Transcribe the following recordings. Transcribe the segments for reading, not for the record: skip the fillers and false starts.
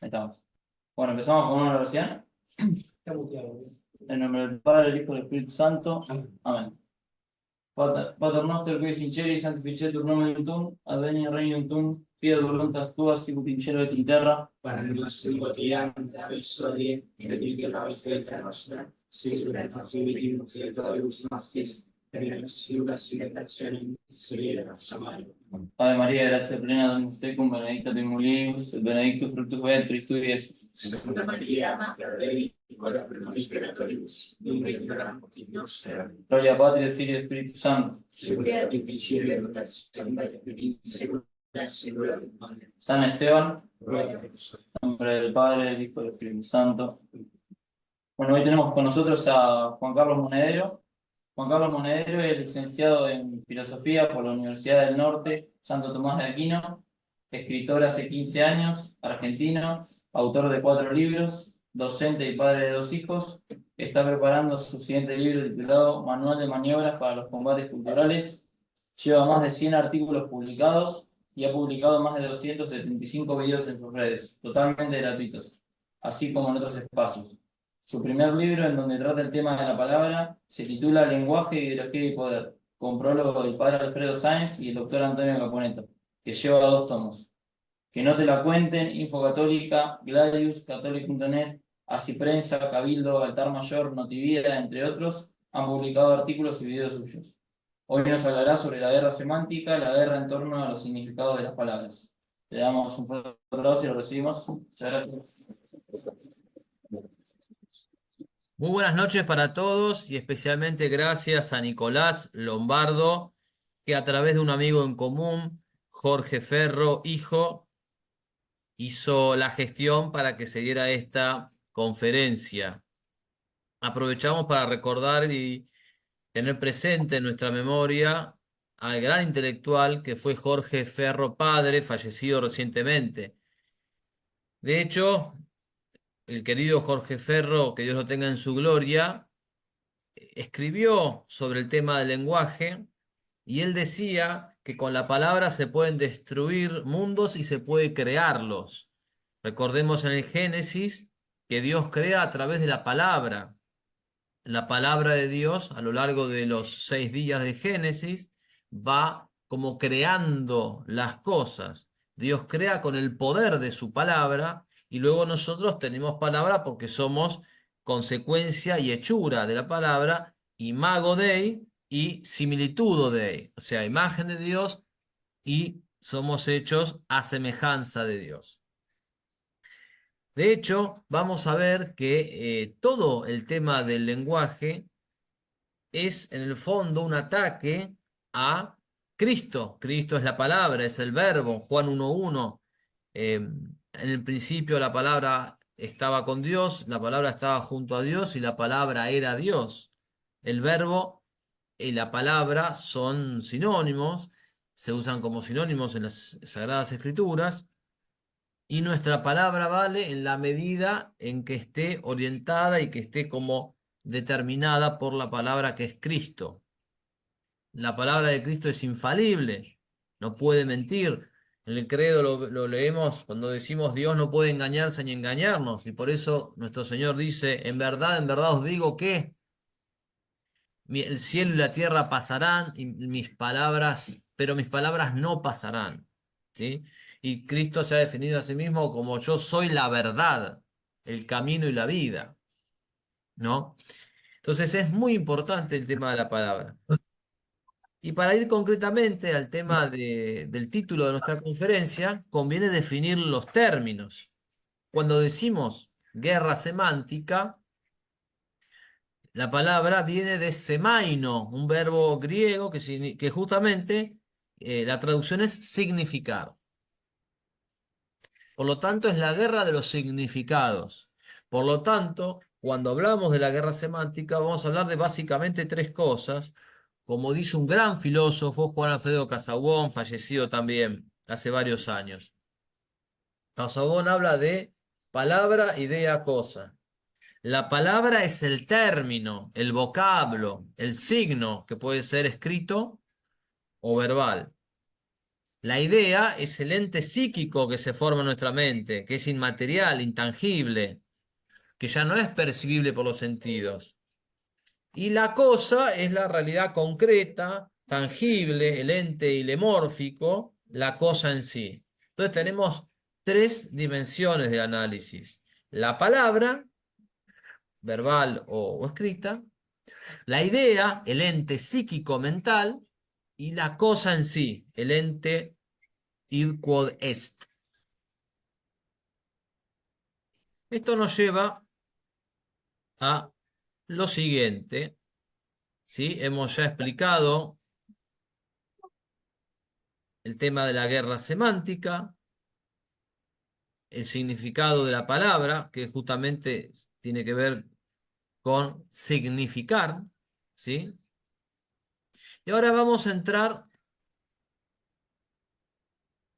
Estamos. Bueno, empezamos con una oración. En nombre del Padre, del Hijo y del Espíritu Santo. Amén. Pater noster, qui sinceri, sanctificetur nomen tuum, adveniat regnum tuum, fiat voluntas tua, sicut in cielo et in terra. Panem nostrum quotidianum da nobis hodie, et dimitte nobis debita nostra, sicut et nos dimittibus debitoribus nostris, et ne nos inducas in tentationem, sed libera nos a malo. Ave María, gracia plena, Dominus tecum, benedicta tu in mulieribus, et benedictus fructus ventris tui, Iesus. Santa Maria, Mater Dei, ora pro nobis peccatoribus, nunc et in hora mortis nostre. Gloria Patri, Filii et Spiritus Sancto. Sicut erat in principio et nunc et semper et in saecula saeculorum. Amen. San Esteban, Gloria a Dios. en nombre del Padre, del Hijo y del Espíritu Santo. Bueno, hoy tenemos con nosotros a Juan Carlos Monedero. Juan Carlos Monedero es licenciado en Filosofía por la Universidad del Norte, Santo Tomás de Aquino, escritor hace 15 años, argentino, autor de 4 libros, docente y padre de 2 hijos. Está preparando su siguiente libro titulado Manual de Maniobras para los Combates Culturales. Lleva más de 100 artículos publicados y ha publicado más de 275 videos en sus redes, totalmente gratuitos, así como en otros espacios. Su primer libro, en donde trata el tema de la palabra, se titula Lenguaje, Ideología y Poder, con prólogo del padre Alfredo Sáenz y el doctor Antonio Caponeto, que lleva 2 tomos. Que no te la cuenten, Info Católica, Gladius, Catholic.net, Así Prensa, Cabildo, Altar Mayor, Notivida, entre otros, han publicado artículos y videos suyos. Hoy nos hablará sobre la guerra semántica, la guerra en torno a los significados de las palabras. Le damos un fuerte aplauso y lo recibimos. Muchas gracias. Muy buenas noches para todos y especialmente gracias a Nicolás Lombardo, que a través de un amigo en común, Jorge Ferro, hijo, hizo la gestión para que se diera esta conferencia. Aprovechamos para recordar y tener presente en nuestra memoria al gran intelectual que fue Jorge Ferro padre, fallecido recientemente. De hecho, el querido Jorge Ferro, que Dios lo tenga en su gloria, escribió sobre el tema del lenguaje y él decía que con la palabra se pueden destruir mundos y se puede crearlos. Recordemos en el Génesis que Dios crea a través de la palabra. La palabra de Dios a lo largo de los 6 días del Génesis va como creando las cosas. Dios crea con el poder de su palabra y luego nosotros tenemos palabra porque somos consecuencia y hechura de la palabra, imago Dei y similitudo Dei, o sea, imagen de Dios y somos hechos a semejanza de Dios. De hecho, vamos a ver que todo el tema del lenguaje es en el fondo un ataque a Cristo. Cristo es la palabra, es el verbo. Juan 1:1. En el principio la palabra estaba con Dios, la palabra estaba junto a Dios y la palabra era Dios. El verbo y la palabra son sinónimos, se usan como sinónimos en las Sagradas Escrituras. Y nuestra palabra vale en la medida en que esté orientada y que esté como determinada por la palabra que es Cristo. La palabra de Cristo es infalible, no puede mentir. En el credo lo leemos cuando decimos Dios no puede engañarse ni engañarnos. Y por eso nuestro Señor dice, en verdad os digo que el cielo y la tierra pasarán, pero mis palabras no pasarán. ¿Sí? Y Cristo se ha definido a sí mismo como yo soy la verdad, el camino y la vida, ¿no? Entonces es muy importante el tema de la palabra. Y para ir concretamente al tema del título de nuestra conferencia, conviene definir los términos. Cuando decimos guerra semántica, la palabra viene de semaino, un verbo griego que justamente la traducción es significar. Por lo tanto, es la guerra de los significados. Por lo tanto, cuando hablamos de la guerra semántica, vamos a hablar de básicamente 3 cosas. Como dice un gran filósofo, Juan Alfredo Casaubon, fallecido también hace varios años. Casaubon habla de palabra, idea, cosa. La palabra es el término, el vocablo, el signo que puede ser escrito o verbal. La idea es el ente psíquico que se forma en nuestra mente, que es inmaterial, intangible, que ya no es percibible por los sentidos. Y la cosa es la realidad concreta, tangible, el ente ilemórfico, la cosa en sí. Entonces tenemos tres dimensiones de análisis. La palabra, verbal o escrita, la idea, el ente psíquico mental, y la cosa en sí, el ente id quod est. Esto nos lleva a lo siguiente, ¿sí? Hemos ya explicado el tema de la guerra semántica, el significado de la palabra, que justamente tiene que ver con significar, ¿sí? Y ahora vamos a entrar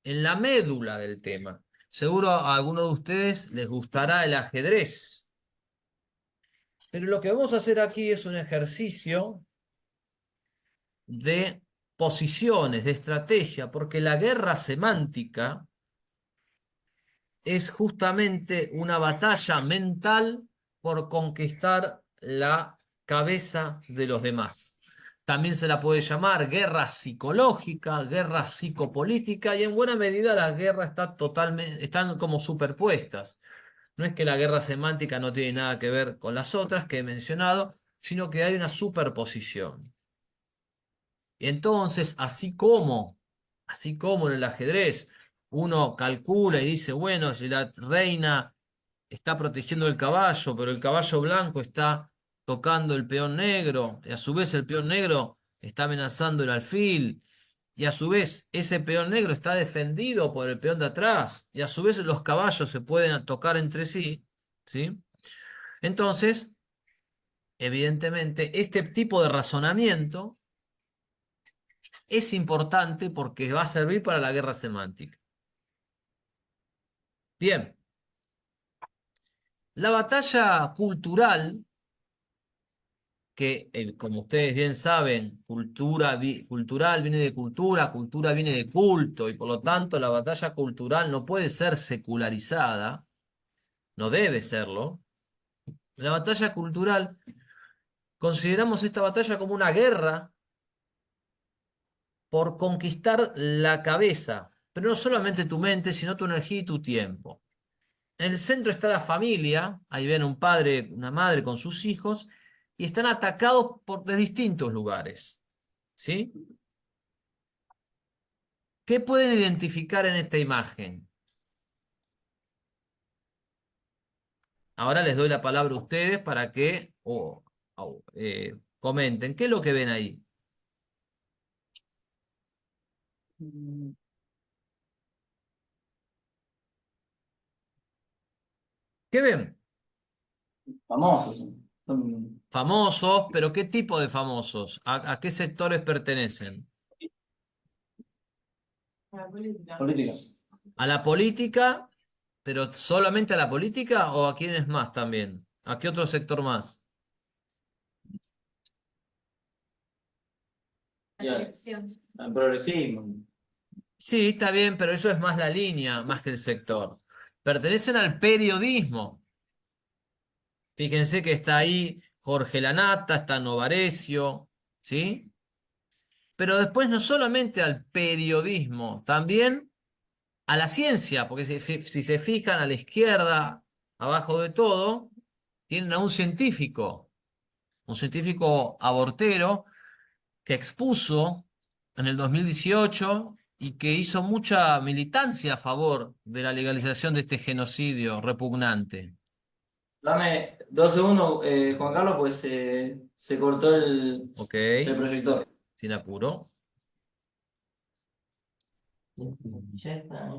en la médula del tema. Seguro a alguno de ustedes les gustará el ajedrez. Pero lo que vamos a hacer aquí es un ejercicio de posiciones, de estrategia, porque la guerra semántica es justamente una batalla mental por conquistar la cabeza de los demás. También se la puede llamar guerra psicológica, guerra psicopolítica, y en buena medida las guerras están como superpuestas. No es que la guerra semántica no tiene nada que ver con las otras que he mencionado, sino que hay una superposición. Y entonces, así como en el ajedrez, uno calcula y dice, bueno, si la reina está protegiendo el caballo, pero el caballo blanco está tocando el peón negro, y a su vez el peón negro está amenazando el alfil, y a su vez ese peón negro está defendido por el peón de atrás, y a su vez los caballos se pueden tocar entre sí, ¿sí? Entonces, evidentemente, este tipo de razonamiento es importante porque va a servir para la guerra semántica. Bien, la batalla cultural, que como ustedes bien saben, cultural viene de cultura, cultura viene de culto, y por lo tanto la batalla cultural no puede ser secularizada, no debe serlo. La batalla cultural, consideramos esta batalla como una guerra por conquistar la cabeza, pero no solamente tu mente, sino tu energía y tu tiempo. En el centro está la familia, ahí ven un padre, una madre con sus hijos, y están atacados de distintos lugares, ¿sí? ¿Qué pueden identificar en esta imagen? Ahora les doy la palabra a ustedes para que comenten. ¿Qué es lo que ven ahí? ¿Qué ven? Famosos. Son Famosos, pero ¿qué tipo de famosos? ¿A qué sectores pertenecen? políticos. ¿A la política? ¿Pero solamente a la política o a quiénes más también? ¿A qué otro sector más? Ya, el progresismo. Sí, está bien, pero eso es más la línea, más que el sector. Pertenecen al periodismo. Fíjense que está ahí Jorge Lanata, está Novarecio, ¿sí? Pero después no solamente al periodismo, también a la ciencia, porque si se fijan a la izquierda, abajo de todo, tienen a un científico abortero, que expuso en el 2018 y que hizo mucha militancia a favor de la legalización de este genocidio repugnante. Dame 2 segundos, Juan Carlos, pues se cortó ¿Ok? el proyector. Sin apuro. Ya está.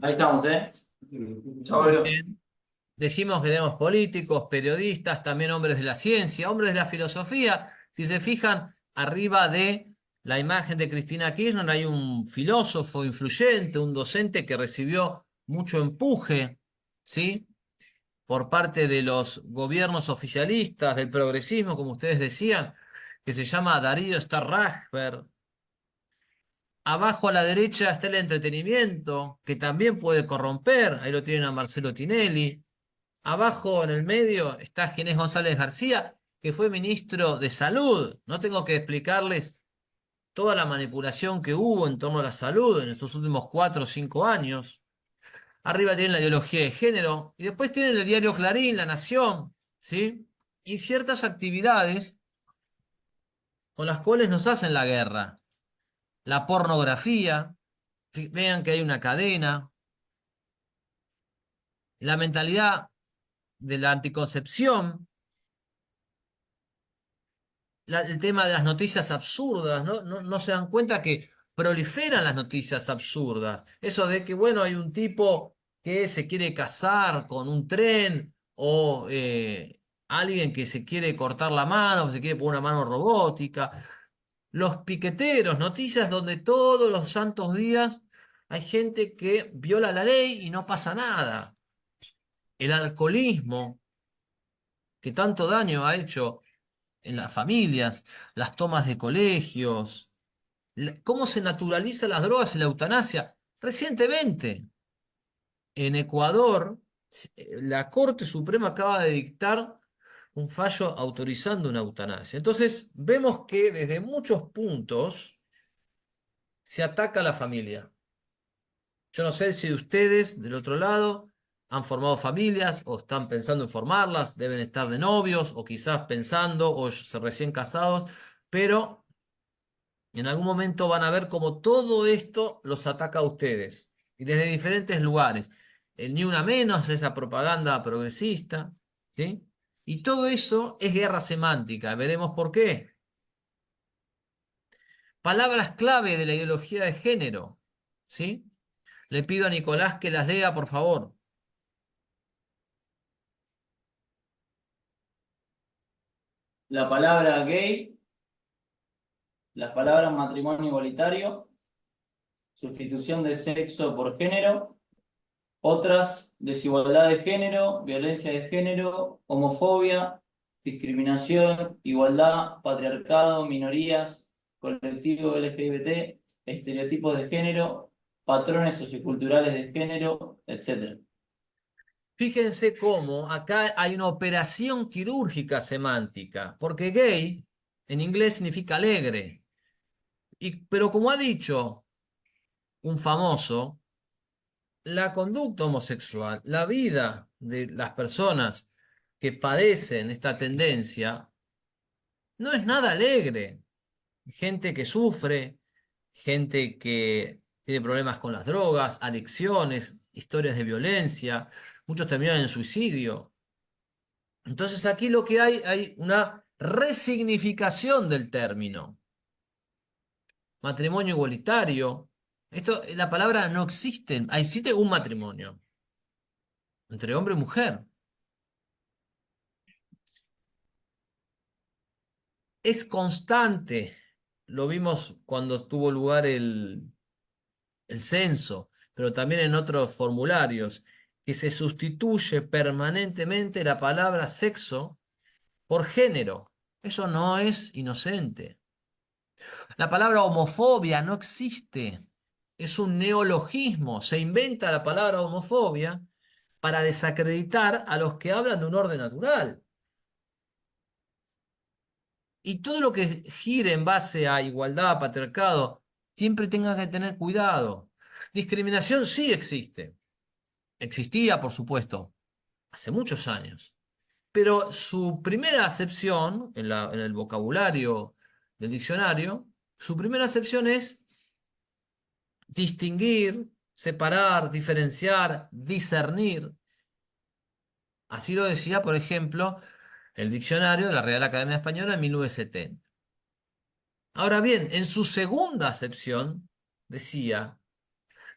Ahí estamos, ¿eh? Chao, Muy Leo. bien. Decimos que tenemos políticos, periodistas, también hombres de la ciencia, hombres de la filosofía. Si se fijan, arriba de la imagen de Cristina Kirchner, hay un filósofo influyente, un docente que recibió mucho empuje, ¿sí? Por parte de los gobiernos oficialistas, del progresismo, como ustedes decían, que se llama Darío Starrajber. Abajo a la derecha está el entretenimiento, que también puede corromper, ahí lo tienen a Marcelo Tinelli. Abajo en el medio está Ginés González García, que fue ministro de Salud. No tengo que explicarles toda la manipulación que hubo en torno a la salud en estos últimos 4 o 5 años. Arriba tienen la ideología de género y después tienen el diario Clarín, La Nación, ¿sí? Y ciertas actividades con las cuales nos hacen la guerra. La pornografía, vean que hay una cadena, la mentalidad de la anticoncepción, el tema de las noticias absurdas, ¿no? No se dan cuenta que proliferan las noticias absurdas. Eso de que, bueno, hay un tipo que se quiere casar con un tren o alguien que se quiere cortar la mano, se quiere poner una mano robótica. Los piqueteros, noticias donde todos los santos días hay gente que viola la ley y no pasa nada. El alcoholismo, que tanto daño ha hecho en las familias, las tomas de colegios, cómo se naturaliza las drogas y la eutanasia. Recientemente, en Ecuador, la Corte Suprema acaba de dictar un fallo autorizando una eutanasia. Entonces, vemos que desde muchos puntos se ataca a la familia. Yo no sé si ustedes, del otro lado, han formado familias o están pensando en formarlas, deben estar de novios o quizás pensando o recién casados, pero en algún momento van a ver cómo todo esto los ataca a ustedes y desde diferentes lugares. El Ni Una Menos, esa propaganda progresista, ¿sí? Y todo eso es guerra semántica, veremos por qué. Palabras clave de la ideología de género, ¿sí? Le pido a Nicolás que las lea, por favor. La palabra gay, las palabras matrimonio igualitario, sustitución de sexo por género, otras desigualdad de género, violencia de género, homofobia, discriminación, igualdad, patriarcado, minorías, colectivo LGBT, estereotipos de género, patrones socioculturales de género, etc. Fíjense cómo acá hay una operación quirúrgica semántica, porque gay en inglés significa alegre. Pero como ha dicho un famoso, la conducta homosexual, la vida de las personas que padecen esta tendencia, no es nada alegre. Gente que sufre, gente que tiene problemas con las drogas, adicciones, historias de violencia, muchos terminan en suicidio. Entonces aquí lo que hay una resignificación del término. Matrimonio igualitario. Esto, la palabra no existe. Existe un matrimonio entre hombre y mujer. Es constante. Lo vimos cuando tuvo lugar el censo, pero también en otros formularios, que se sustituye permanentemente la palabra sexo por género. Eso no es inocente. La palabra homofobia no existe. Es un neologismo. Se inventa la palabra homofobia para desacreditar a los que hablan de un orden natural. Y todo lo que gire en base a igualdad, patriarcado, siempre tenga que tener cuidado. Discriminación sí existe. Existía, por supuesto, hace muchos años. Pero su primera acepción en el vocabulario del diccionario, su primera acepción es distinguir, separar, diferenciar, discernir. Así lo decía, por ejemplo, el diccionario de la Real Academia Española en 1970. Ahora bien, en su segunda acepción decía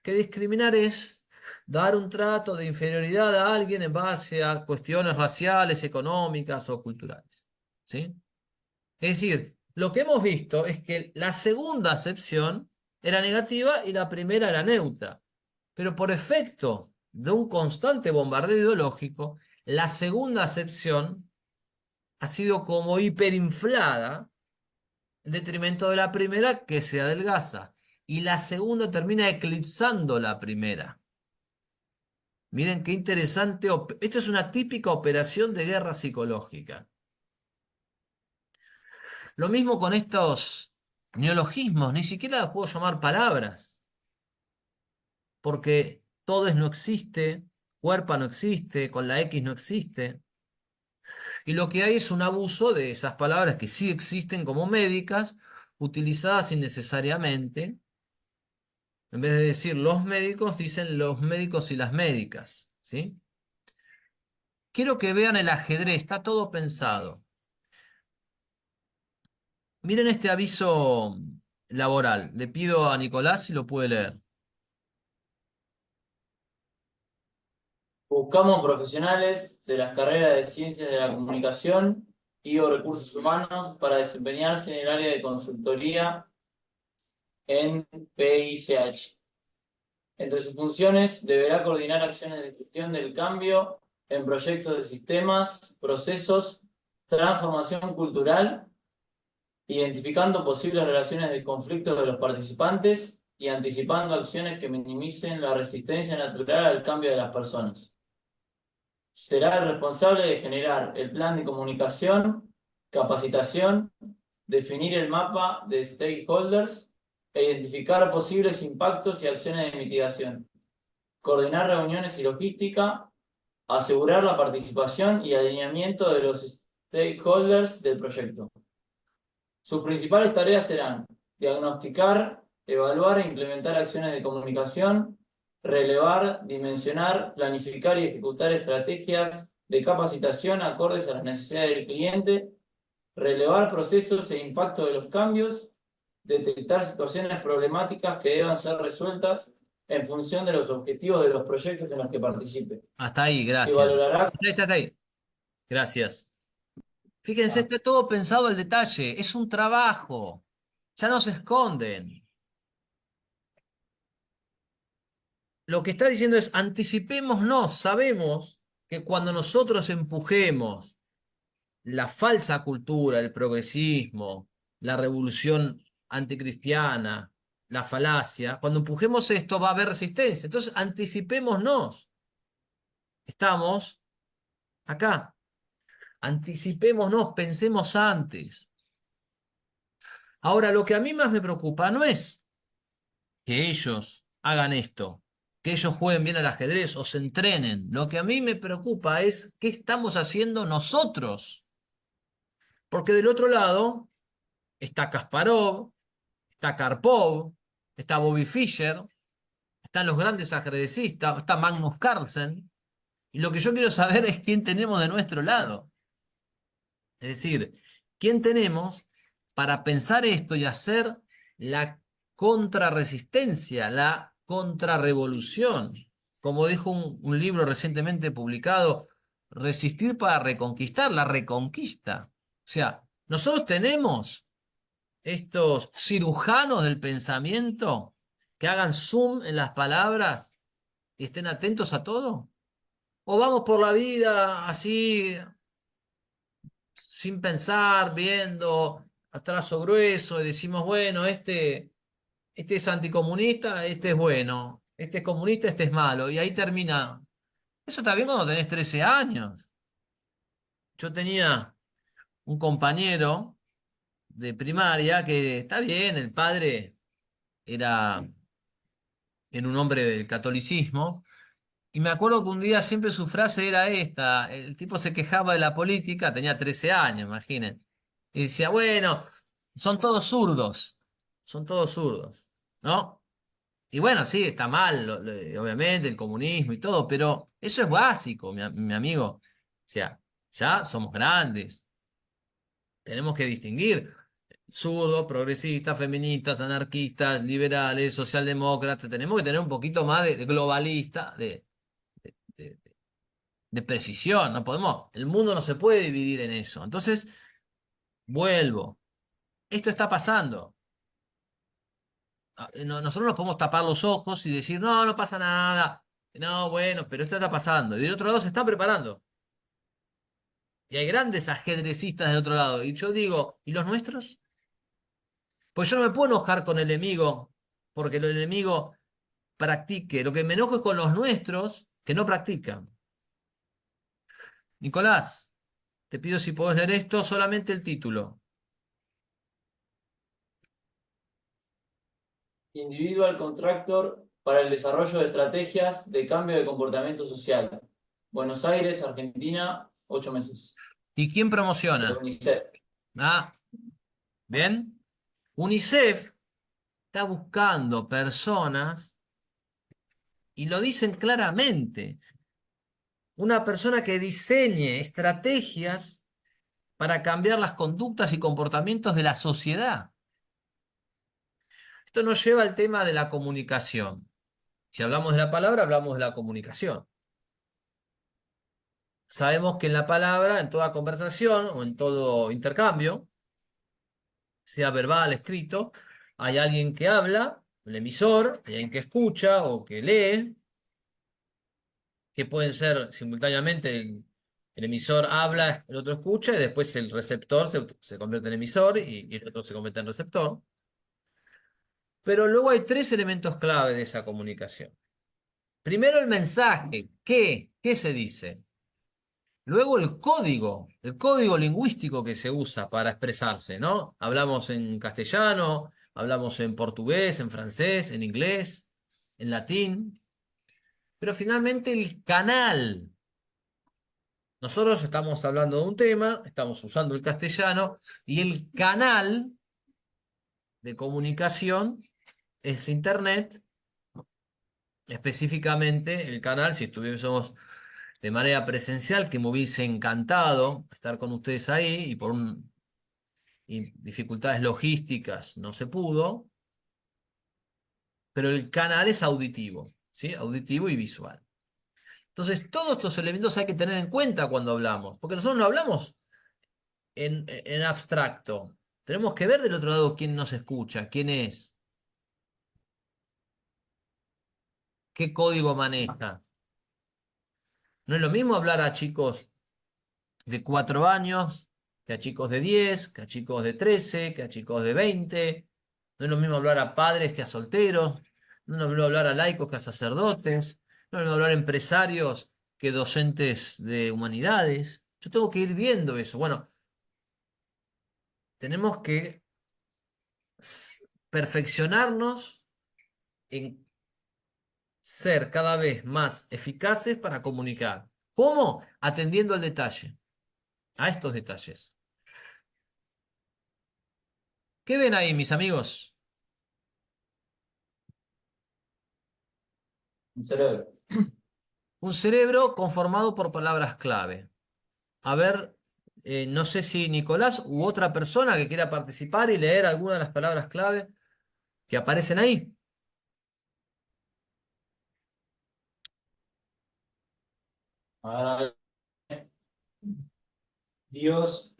que discriminar es dar un trato de inferioridad a alguien en base a cuestiones raciales, económicas o culturales. ¿Sí? Es decir, lo que hemos visto es que la segunda acepción era negativa y la primera era neutra. Pero por efecto de un constante bombardeo ideológico, la segunda acepción ha sido como hiperinflada en detrimento de la primera, que se adelgaza. Y la segunda termina eclipsando la primera. Miren qué interesante. Esto es una típica operación de guerra psicológica. Lo mismo con estos neologismos, ni siquiera los puedo llamar palabras, porque todes no existe, cuerpa no existe, con la X no existe. Y lo que hay es un abuso de esas palabras que sí existen como médicas, utilizadas innecesariamente. En vez de decir los médicos, dicen los médicos y las médicas, ¿sí? Quiero que vean el ajedrez, está todo pensado. Miren este aviso laboral. Le pido a Nicolás si lo puede leer. Buscamos profesionales de las carreras de Ciencias de la Comunicación y o Recursos Humanos para desempeñarse en el área de consultoría en PICH. Entre sus funciones, deberá coordinar acciones de gestión del cambio en proyectos de sistemas, procesos, transformación cultural, identificando posibles relaciones de conflicto de los participantes y anticipando acciones que minimicen la resistencia natural al cambio de las personas. Será el responsable de generar el plan de comunicación, capacitación, definir el mapa de stakeholders e identificar posibles impactos y acciones de mitigación, coordinar reuniones y logística, asegurar la participación y alineamiento de los stakeholders del proyecto. Sus principales tareas serán diagnosticar, evaluar e implementar acciones de comunicación, relevar, dimensionar, planificar y ejecutar estrategias de capacitación acordes a las necesidades del cliente, relevar procesos e impacto de los cambios, detectar situaciones problemáticas que deban ser resueltas en función de los objetivos de los proyectos en los que participe. Hasta ahí, Se gracias. valorará. Está ahí. Gracias. Fíjense, está todo pensado al detalle. Es un trabajo. Ya no se esconden. Lo que está diciendo es, anticipémonos. Sabemos que cuando nosotros empujemos la falsa cultura, el progresismo, la revolución anticristiana, la falacia, cuando empujemos esto va a haber resistencia. Entonces, anticipémonos. Estamos acá. Anticipémonos, pensemos antes. Ahora, lo que a mí más me preocupa no es que ellos hagan esto, que ellos jueguen bien al ajedrez o se entrenen. Lo que a mí me preocupa es qué estamos haciendo nosotros. Porque del otro lado está Kasparov, está Karpov, está Bobby Fischer, están los grandes ajedrecistas, está Magnus Carlsen. Y lo que yo quiero saber es quién tenemos de nuestro lado. Es decir, quién tenemos para pensar esto y hacer la contrarresistencia, la contrarrevolución. Como dijo un libro recientemente publicado, Resistir para reconquistar, la reconquista. O sea, nosotros tenemos estos cirujanos del pensamiento que hagan zoom en las palabras y estén atentos a todo. O vamos por la vida así sin pensar, viendo a trazo grueso y decimos, bueno, este es anticomunista, este es bueno, este es comunista, este es malo. Y ahí termina. Eso está bien cuando tenés 13 años. Yo tenía un compañero de primaria que está bien, el padre era un hombre del catolicismo. Y me acuerdo que un día siempre su frase era esta, el tipo se quejaba de la política, tenía 13 años, imaginen. Y decía, bueno, son todos zurdos, ¿no? Y bueno, sí, está mal, obviamente, el comunismo y todo, pero eso es básico, mi amigo. O sea, ya somos grandes, tenemos que distinguir zurdos, progresistas, feministas, anarquistas, liberales, socialdemócratas, tenemos que tener un poquito más de globalista, de- de precisión, no podemos, el mundo no se puede dividir en eso. Entonces, vuelvo. Esto está pasando. Nosotros nos podemos tapar los ojos y decir, no, no pasa nada. No, bueno, pero esto está pasando. Y del otro lado se está preparando. Y hay grandes ajedrecistas del otro lado. Y yo digo, ¿y los nuestros? Pues yo no me puedo enojar con el enemigo porque el enemigo practique. Lo que me enojo es con los nuestros que no practican. Nicolás, te pido si podés leer esto, solamente el título. Individual Contractor para el desarrollo de estrategias de cambio de comportamiento social. Buenos Aires, Argentina, 8 meses. ¿Y quién De promociona? UNICEF. Ah, ¿bien? UNICEF está buscando personas, y lo dicen claramente, una persona que diseñe estrategias para cambiar las conductas y comportamientos de la sociedad. Esto nos lleva al tema de la comunicación. Si hablamos de la palabra, hablamos de la comunicación. Sabemos que en la palabra, en toda conversación o en todo intercambio, sea verbal, escrito, hay alguien que habla, el emisor, hay alguien que escucha o que lee, que pueden ser simultáneamente el emisor habla, el otro escucha y después el receptor se convierte en emisor y el otro se convierte en receptor. Pero luego hay tres elementos clave de esa comunicación. Primero el mensaje, ¿qué se dice? Luego el código lingüístico que se usa para expresarse, ¿no? Hablamos en castellano, hablamos en portugués, en francés, en inglés, en latín, pero finalmente el canal. Nosotros estamos hablando de un tema, estamos usando el castellano y el canal de comunicación es Internet, específicamente el canal, si estuviésemos de manera presencial, que me hubiese encantado estar con ustedes ahí y y dificultades logísticas no se pudo, pero el canal es auditivo, ¿sí? Auditivo y visual. Entonces, todos estos elementos hay que tener en cuenta cuando hablamos, porque nosotros no hablamos en abstracto. Tenemos que ver del otro lado quién nos escucha, quién es, qué código maneja. No es lo mismo hablar a chicos de 4 años, que a chicos de 10, que a chicos de 13, que a chicos de 20. No es lo mismo hablar a padres que a solteros. No es lo mismo hablar a laicos que a sacerdotes. No es lo mismo hablar a empresarios que docentes de humanidades. Yo tengo que ir viendo eso. Bueno, tenemos que perfeccionarnos en ser cada vez más eficaces para comunicar. ¿Cómo? Atendiendo al detalle, a estos detalles. ¿Qué ven ahí, mis amigos? Un cerebro. Un cerebro conformado por palabras clave. A ver, no sé si Nicolás u otra persona que quiera participar y leer alguna de las palabras clave que aparecen ahí. Ahora, Dios,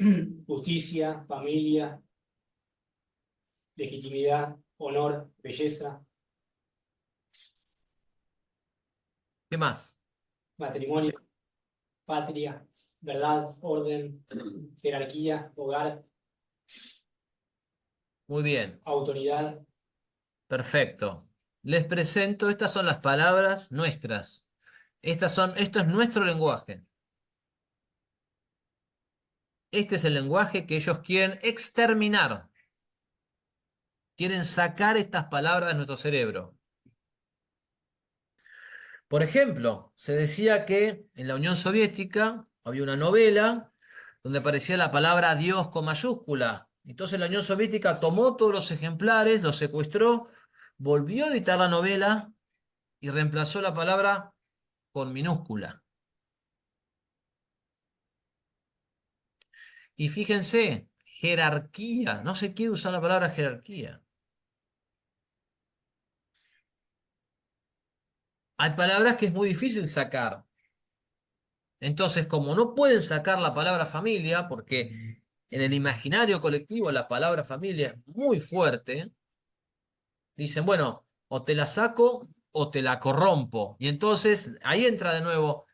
justicia, familia, legitimidad, honor, belleza, ¿Qué más? matrimonio, patria, verdad, orden, jerarquía, hogar, Muy bien, autoridad. perfecto. Les presento, estas son las palabras nuestras. Esto es nuestro lenguaje. Este es el lenguaje que ellos quieren exterminar. Quieren sacar estas palabras de nuestro cerebro. Por ejemplo, se decía que en la Unión Soviética había una novela donde aparecía la palabra Dios con mayúscula. Entonces la Unión Soviética tomó todos los ejemplares, los secuestró, volvió a editar la novela y reemplazó la palabra con minúscula. Y fíjense, jerarquía, no se quiere usar la palabra jerarquía. Hay palabras que es muy difícil sacar. Entonces, como no pueden sacar la palabra familia, porque en el imaginario colectivo la palabra familia es muy fuerte, dicen, bueno, o te la saco o te la corrompo. Y entonces ahí entra de nuevo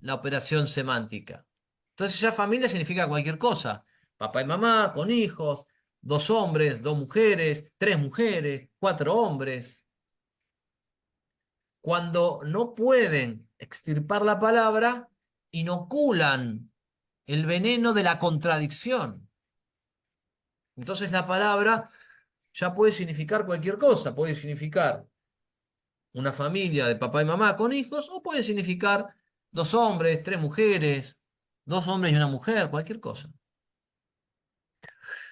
la operación semántica. Entonces ya familia significa cualquier cosa. Papá y mamá, con hijos, dos hombres, dos mujeres, tres mujeres, cuatro hombres. Cuando no pueden extirpar la palabra, inoculan el veneno de la contradicción. Entonces la palabra ya puede significar cualquier cosa, puede significar una familia de papá y mamá con hijos, o puede significar dos hombres, tres mujeres, dos hombres y una mujer, cualquier cosa.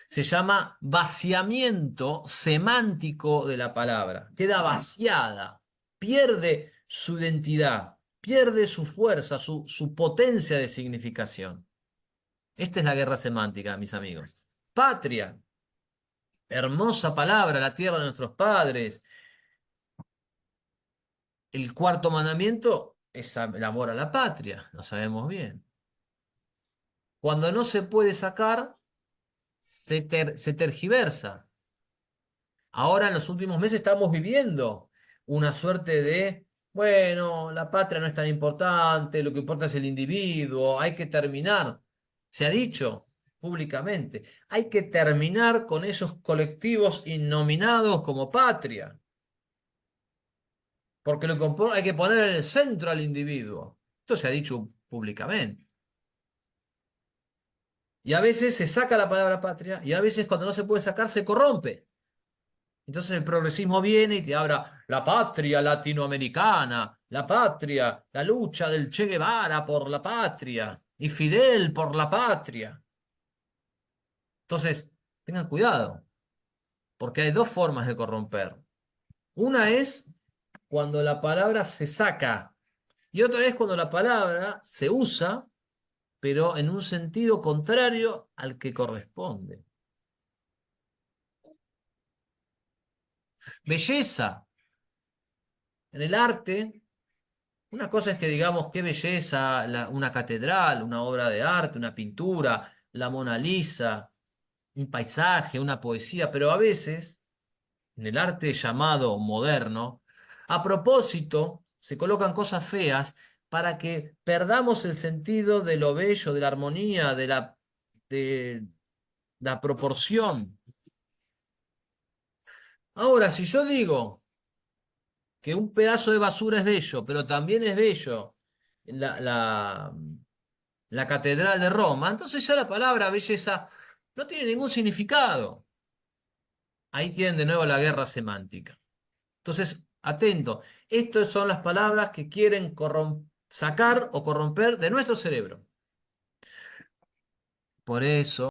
Se llama vaciamiento semántico de la palabra. Queda vaciada, pierde su identidad, pierde su fuerza, su potencia de significación. Esta es la guerra semántica, mis amigos. Patria, hermosa palabra, la tierra de nuestros padres. El cuarto mandamiento es el amor a la patria, lo sabemos bien. Cuando no se puede sacar, se tergiversa. Ahora en los últimos meses estamos viviendo una suerte de, bueno, la patria no es tan importante, lo que importa es el individuo, hay que terminar. Se ha dicho públicamente, hay que terminar con esos colectivos innominados como patria, porque hay que poner en el centro al individuo. Esto se ha dicho públicamente. Y a veces se saca la palabra patria y a veces cuando no se puede sacar se corrompe. Entonces el progresismo viene y te habla la patria latinoamericana, la patria, la lucha del Che Guevara por la patria y Fidel por la patria. Entonces, tengan cuidado, porque hay dos formas de corromper. Una es cuando la palabra se saca y otra es cuando la palabra se usa, pero en un sentido contrario al que corresponde. Belleza. En el arte, una cosa es que digamos qué belleza, una catedral, una obra de arte, una pintura, la Mona Lisa, un paisaje, una poesía, pero a veces, en el arte llamado moderno, a propósito, se colocan cosas feas para que perdamos el sentido de lo bello, de la armonía, de la proporción. Ahora, si yo digo que un pedazo de basura es bello, pero también es bello la, la, la Catedral de Roma, entonces ya la palabra belleza no tiene ningún significado. Ahí tienen de nuevo la guerra semántica. Entonces, atento, estas son las palabras que quieren sacar o corromper de nuestro cerebro. Por eso